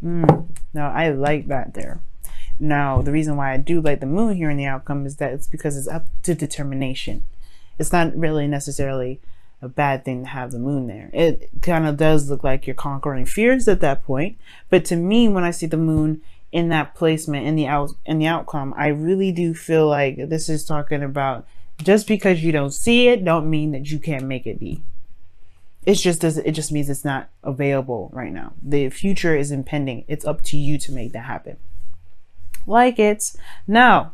Now, I like that there. Now, the reason why I do like the moon here in the outcome is that it's because it's up to determination. It's not really necessarily a bad thing to have the moon there. It kind of does look like you're conquering fears at that point. But to me, when I see the moon in that placement, in the outcome, I really do feel like this is talking about just because you don't see it, don't mean that you can't make it be. It just means it's not available right now. The future is impending. It's up to you to make that happen. Like it. Now,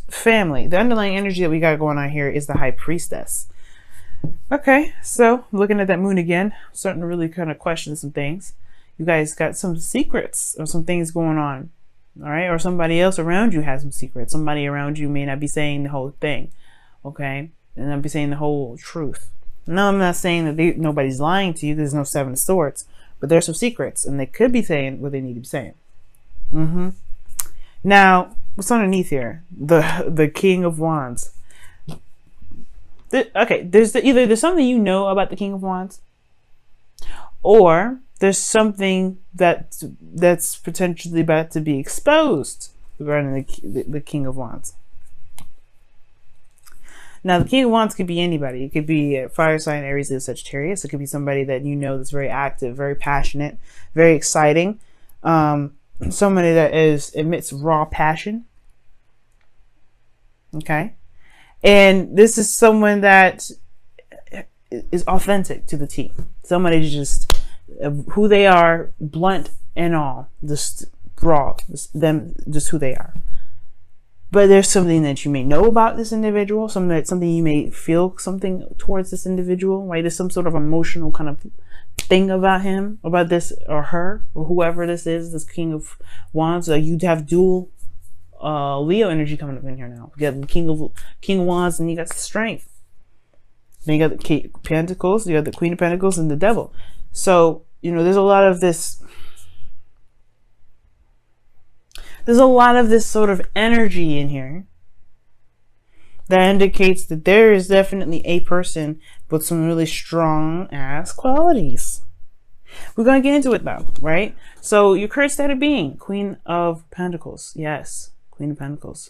family. The underlying energy that we got going on here is the High Priestess. Okay, so looking at that moon again, starting to really kind of question some things. You guys got some secrets or some things going on. All right, or somebody else around you has some secrets. Somebody around you may not be saying the whole thing. Okay, and not be saying the whole truth. No, I'm not saying that nobody's lying to you. There's no Seven of Swords, but there's some secrets, and they could be saying what they need to be saying. Now, what's underneath here? The King of Wands. Okay, either there's something you know about the King of Wands, or there's something that's potentially about to be exposed regarding the King of Wands. Now, the King of Wands could be anybody. It could be a fire sign, Aries, Leo, Sagittarius. It could be somebody that you know that's very active, very passionate, very exciting. Somebody that emits raw passion. Okay. And this is someone that is authentic to the T. Somebody just who they are, blunt and all, just raw, just who they are. But there's something that you may know about this individual, something you may feel something towards this individual, right? There's some sort of emotional kind of thing about him, about this or her, or whoever this is, this King of Wands. You'd have dual Leo energy coming up in here now. You got the King of Wands, and you got the Strength. Then you got the King of Pentacles, you got the Queen of Pentacles, and the Devil. So, you know, there's a lot of this. There's a lot of this sort of energy in here that indicates that there is definitely a person with some really strong ass qualities. We're going to get into it though, right? So your current state of being, Queen of Pentacles. Yes, Queen of Pentacles.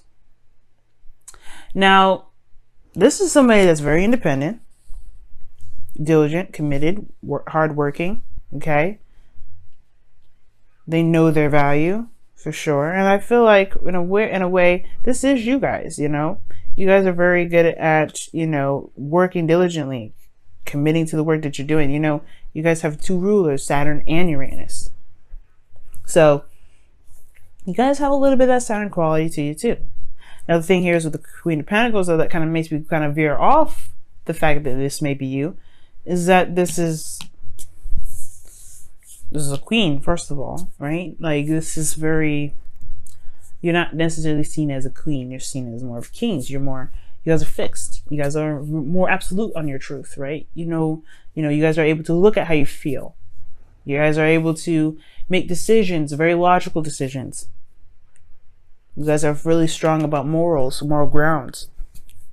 Now, this is somebody that's very independent, diligent, committed, hardworking, okay? They know their value. For sure. And I feel like in a way, this is you guys, you know. You guys are very good at, you know, working diligently, committing to the work that you're doing. You know, you guys have two rulers, Saturn and Uranus. So you guys have a little bit of that Saturn quality to you too. Now the thing here is with the Queen of Pentacles, though, that kind of makes me kind of veer off the fact that this may be you, is that this is a queen, first of all, right? Like, this is very, you're not necessarily seen as a queen, you're seen as more of kings. You guys are fixed. You guys are more absolute on your truth, right? You know, you guys are able to look at how you feel. You guys are able to make decisions, very logical decisions. You guys are really strong about morals, moral grounds,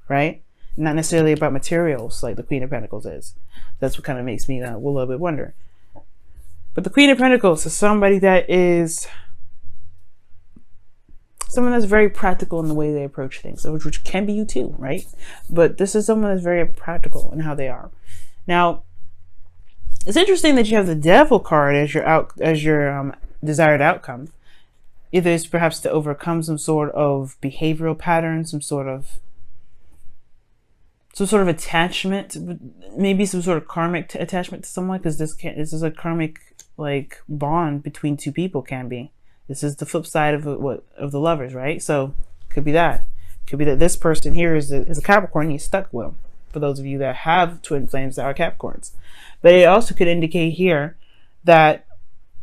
right? Not necessarily about materials like the Queen of Pentacles is. That's what kind of makes me a little bit wonder. But the Queen of Pentacles is somebody that is someone that's very practical in the way they approach things, which can be you too, right? But this is someone that's very practical in how they are. Now, it's interesting that you have the Devil card as your desired outcome. Either it's perhaps to overcome some sort of behavioral pattern, some sort of attachment, maybe some sort of karmic attachment to someone, because this is a karmic like bond between two people. Can be. This is the flip side of the lovers, right? So could be that. Could be that this person here is a Capricorn. You're stuck with them. For those of you that have twin flames that are Capricorns, but it also could indicate here that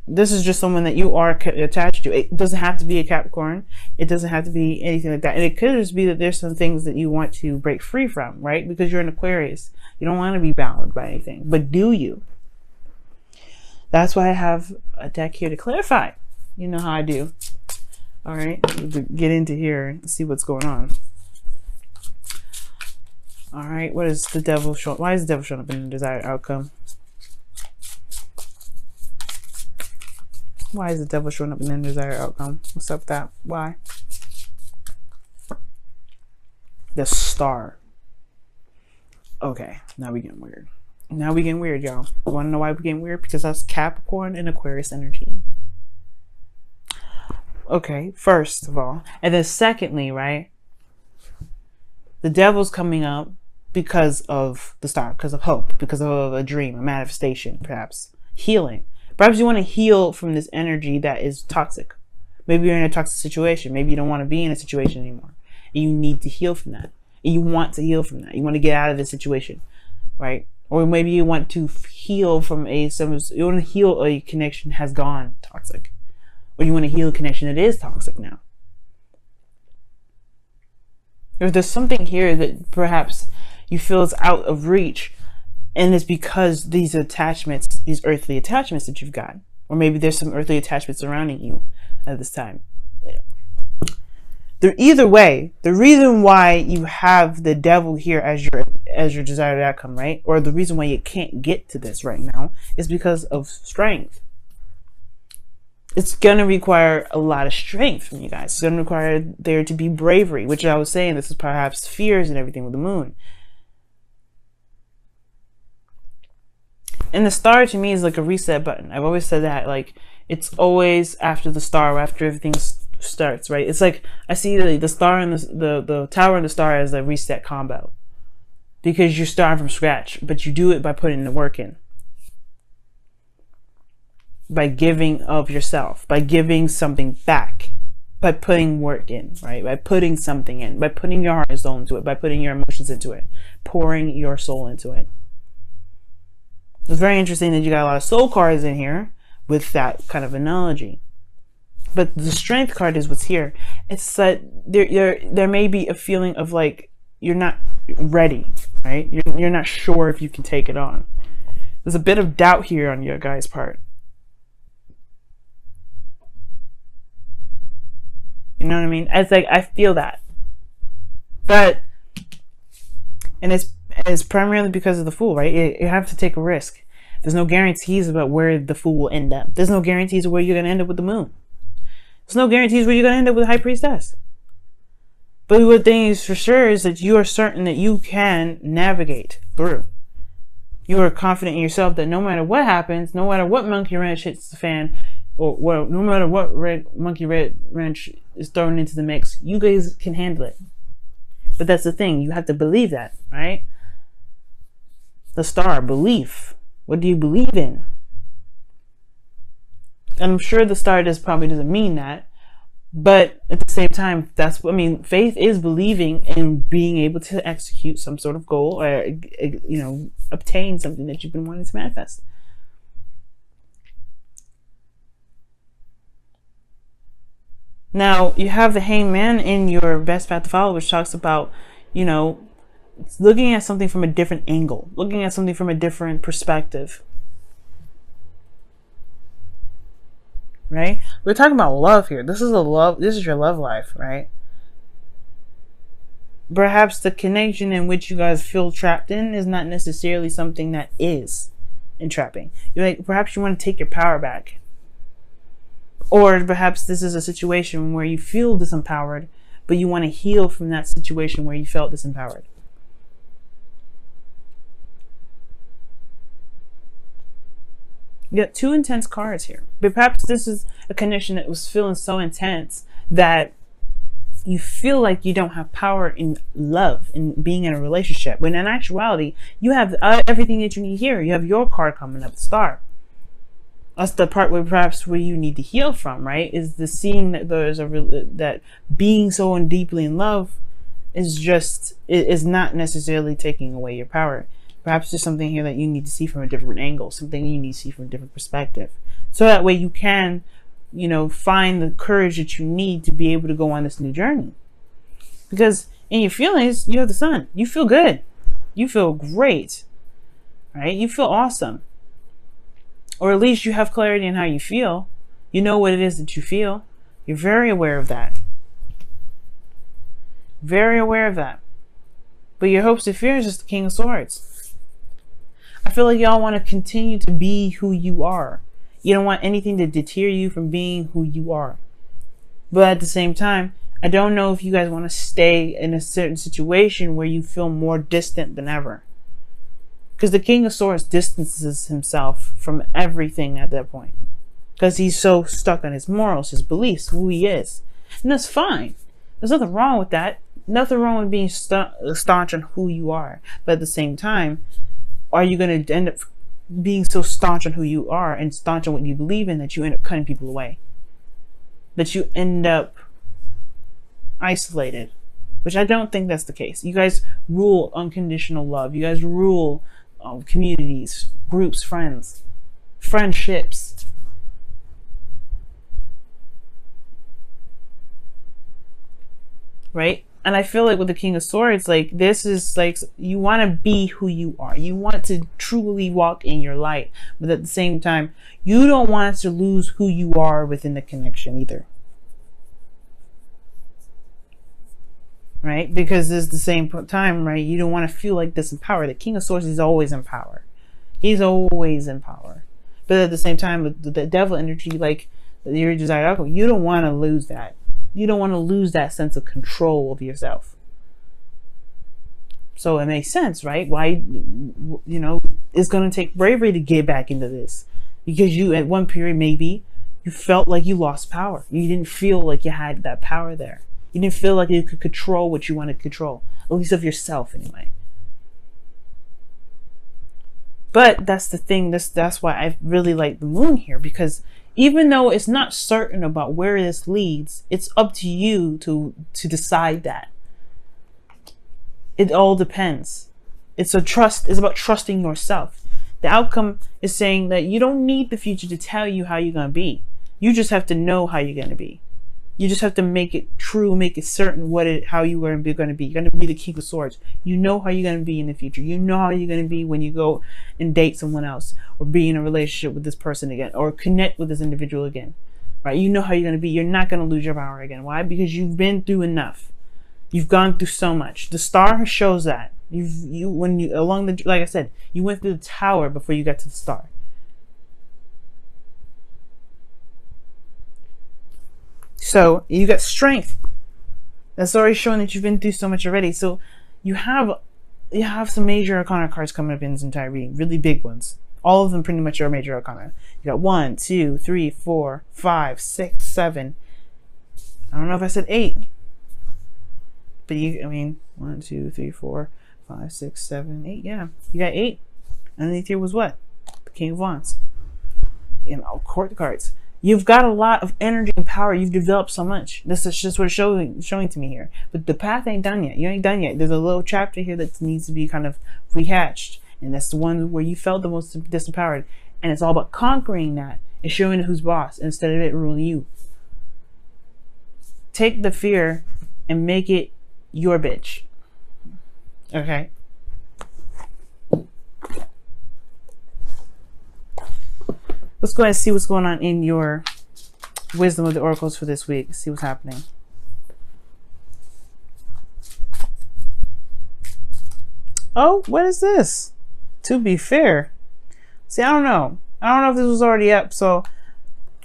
this is just someone that you are attached to. It doesn't have to be a Capricorn. It doesn't have to be anything like that. And it could just be that there's some things that you want to break free from, right? Because you're an Aquarius. You don't want to be bound by anything. But do you? That's why I have a deck here to clarify. You know how I do. All right. Get into here and see what's going on. All right. What is the Devil showing? Why is the Devil showing up in the desired outcome? Why is the devil showing up in the desired outcome? What's up with that? Why? The star. Okay, now we getting weird. Now we getting weird, y'all. You want to know why we getting weird? Because that's Capricorn and Aquarius energy. Okay, first of all. And then secondly, right? The devil's coming up because of the star, because of hope, because of a dream, a manifestation, perhaps. Healing. Perhaps you want to heal from this energy that is toxic. Maybe you're in a toxic situation. Maybe you don't want to be in a situation anymore. And you need to heal from that. And you want to heal from that. You want to get out of this situation, right? Or maybe you want to heal from you want to heal a connection has gone toxic. Or you want to heal a connection that is toxic now. If there's something here that perhaps you feel is out of reach, and it's because these attachments, these earthly attachments that you've got, or maybe there's some earthly attachments surrounding you at this time. Either way, the reason why you have the devil here as your desired outcome, right? Or the reason why you can't get to this right now is because of strength. It's going to require a lot of strength from you guys. It's going to require there to be bravery, which I was saying, this is perhaps fears and everything with the moon. And the star to me is like a reset button. I've always said that, like, it's always after the star, after everything starts, right? It's like I see the star and the tower and the star as a reset combo, because you're starting from scratch, but you do it by putting the work in, by giving of yourself, by giving something back, by putting work in, right? By putting something in, by putting your heart and soul into it, by putting your emotions into it, pouring your soul into it. It's very interesting that you got a lot of soul cards in here with that kind of analogy. But the strength card is what's here. It's that there may be a feeling of like you're not ready, right? You're not sure if you can take it on. There's a bit of doubt here on your guys' part. You know what I mean? It's like I feel that, but and it's primarily because of the Fool, right? You have to take a risk. There's no guarantees about where the Fool will end up. There's no guarantees of where you're gonna end up with the Moon. There's no guarantees where you're gonna end up with the High Priestess. But one thing is for sure is that you are certain that you can navigate through. You are confident in yourself that no matter what happens, no matter what monkey wrench hits the fan, or well, no matter what monkey wrench is thrown into the mix, you guys can handle it. But that's the thing, you have to believe that, right? The star, belief. What do you believe in? And I'm sure the star probably doesn't mean that, but at the same time, that's what I mean. Faith is believing in being able to execute some sort of goal, or obtain something that you've been wanting to manifest. Now you have the Hangman in your best path to follow, which talks about, looking at something from a different angle, looking at something from a different perspective. Right? We're talking about love here. This is your love life, right? Perhaps the connection in which you guys feel trapped in is not necessarily something that is entrapping. Perhaps you want to take your power back. Or perhaps this is a situation where you feel disempowered, but you want to heal from that situation where you felt disempowered. You got two intense cards here. But perhaps this is a connection that was feeling so intense that you feel like you don't have power in love, in being in a relationship. When in actuality, you have everything that you need here. You have your card coming up, the Star. That's the part where you need to heal from, right? Is the seeing that that being so deeply in love is not necessarily taking away your power. Perhaps there's something here that you need to see from a different angle, something you need to see from a different perspective. So that way you can, find the courage that you need to be able to go on this new journey. Because in your feelings, you have the Sun. You feel good. You feel great, right? You feel awesome. Or at least you have clarity in how you feel. You know what it is that you feel. You're very aware of that. Very aware of that. But your hopes and fears is the King of Swords. I feel like y'all want to continue to be who you are. You don't want anything to deter you from being who you are. But at the same time, I don't know if you guys want to stay in a certain situation where you feel more distant than ever. Because the King of Swords distances himself from everything at that point. Because he's so stuck on his morals, his beliefs, who he is. And that's fine. There's nothing wrong with that. Nothing wrong with being staunch on who you are. But at the same time, are you going to end up being so staunch on who you are and staunch on what you believe in that you end up cutting people away? That you end up isolated? Which I don't think that's the case. You guys rule unconditional love. You guys rule communities, groups, friendships. Right? And I feel like with the King of Swords, like, this is like, you want to be who you are. You want to truly walk in your light. But at the same time, you don't want to lose who you are within the connection either. Right? Because it's the same time, right? You don't want to feel like disempowered. The King of Swords is always in power. He's always in power. But at the same time, with the devil energy, like your desired outcome, you don't want to lose that. You don't want to lose that sense of control of yourself. So it makes sense, right? Why, you know, it's going to take bravery to get back into this. Because you, at one period, maybe, you felt like you lost power. You didn't feel like you had that power there. You didn't feel like you could control what you wanted to control. At least of yourself, anyway. But that's the thing. That's why I really like the moon here. Because even though it's not certain about where this leads, it's up to you to decide that. It all depends. It's about trusting yourself. The outcome is saying that you don't need the future to tell you how you're going to be. You just have to know how you're going to be. You just have to make it true, make it certain how you are going to be. You're going to be the King of Swords. You know how you're going to be in the future. You know how you're going to be when you go and date someone else, or be in a relationship with this person again, or connect with this individual again, right? You know how you're going to be. You're not going to lose your power again. Why? Because you've been through enough. You've gone through so much. The star shows that. Like I said, you went through the tower before you got to the star. So you got strength. That's already showing that you've been through so much already. So you have some major arcana cards coming up in this entire reading, really big ones. All of them pretty much are major arcana. You got 1, 2, 3, 4, 5, 6, 7. I don't know if I said 8. But 1, 2, 3, 4, 5, 6, 7, 8. Yeah, you got 8. Underneath here was what? The King of Wands. Court cards. You've got a lot of energy and power. You've developed so much. This is just what it's showing to me here. But the path ain't done yet. You ain't done yet. There's a little chapter here that needs to be kind of rehatched. And that's the one where you felt the most disempowered. And it's all about conquering that and showing who's boss instead of it ruling you. Take the fear and make it your bitch. Okay? Let's go ahead and see what's going on in your wisdom of the oracles for this week. See what's happening. Oh, what is this? To be fair. See, I don't know. I don't know if this was already up. So,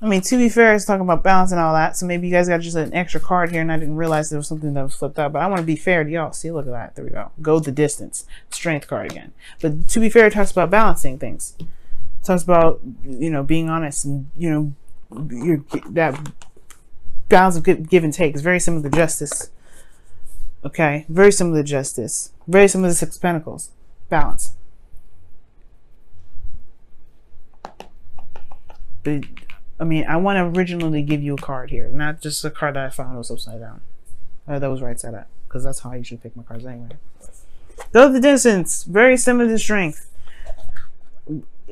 to be fair, it's talking about balance and all that. So maybe you guys got just an extra card here and I didn't realize there was something that was flipped up. But I want to be fair to y'all. See, look at that. There we go. Go the distance. Strength card again. But to be fair, it talks about balancing things. It talks about, being honest and, that balance of give and take is very similar to justice. Okay? Very similar to justice. Very similar to Six of Pentacles. Balance. But, I want to originally give you a card here. Not just a card that I found was upside down. That was right side up. Because that's how I usually pick my cards anyway. Go the distance. Very similar to strength.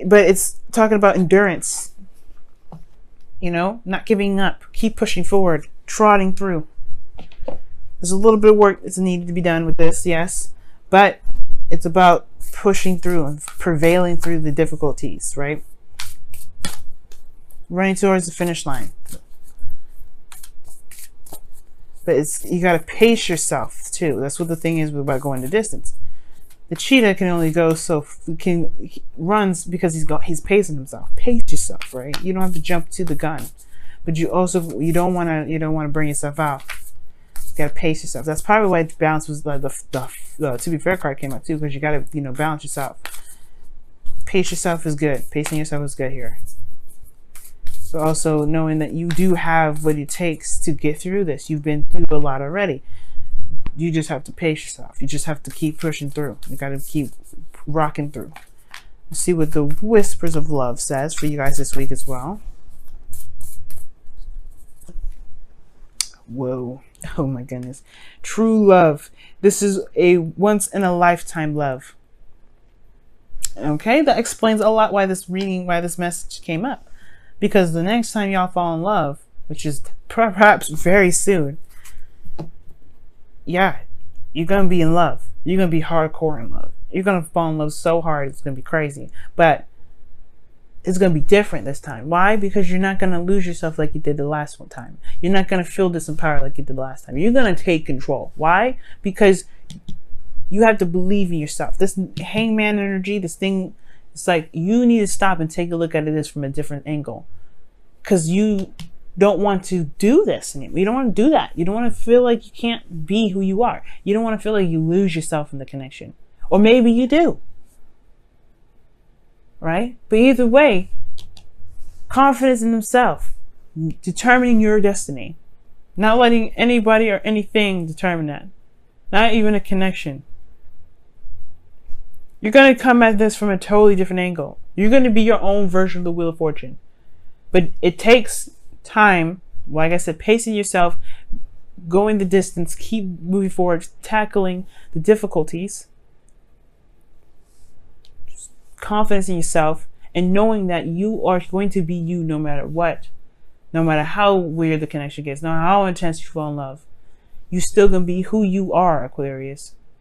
But it's talking about endurance. Not giving up. Keep pushing forward. Trotting through. There's a little bit of work that's needed to be done with this, yes. But it's about pushing through and prevailing through the difficulties, right? Running towards the finish line. But you got to pace yourself, too. That's what the thing is about going the distance. The cheetah can only go he runs because he's pacing himself. Pace yourself, right? You don't have to jump to the gun, but you don't want to bring yourself out. You gotta pace yourself. That's probably why balance was like the to be fair card came out too, because you gotta balance yourself. Pace yourself is good. Pacing yourself is good here. But also knowing that you do have what it takes to get through this. You've been through a lot already. You just have to pace yourself. You just have to keep pushing through. You got to keep rocking through. Let's see what the Whispers of Love says for you guys this week as well. Whoa. Oh my goodness. True love. This is a once in a lifetime love. Okay, that explains a lot why this message came up. Because the next time y'all fall in love, which is perhaps very soon, yeah, you're going to be in love. You're going to be hardcore in love. You're going to fall in love so hard, it's going to be crazy. But it's going to be different this time. Why? Because you're not going to lose yourself like you did the last one time. You're not going to feel disempowered like you did the last time. You're going to take control. Why? Because you have to believe in yourself. This hangman energy, this thing, it's like you need to stop and take a look at this from a different angle. Because you don't want to do this anymore. You don't want to do that. You don't want to feel like you can't be who you are. You don't want to feel like you lose yourself in the connection. Or maybe you do. Right? But either way, confidence in themselves, determining your destiny. Not letting anybody or anything determine that. Not even a connection. You're going to come at this from a totally different angle. You're going to be your own version of the Wheel of Fortune. But it takes time, like I said, pacing yourself, going the distance, keep moving forward, tackling the difficulties, confidence in yourself, and knowing that you are going to be you no matter what. No matter how weird the connection gets, no matter how intense you fall in love, you're still going to be who you are, Aquarius.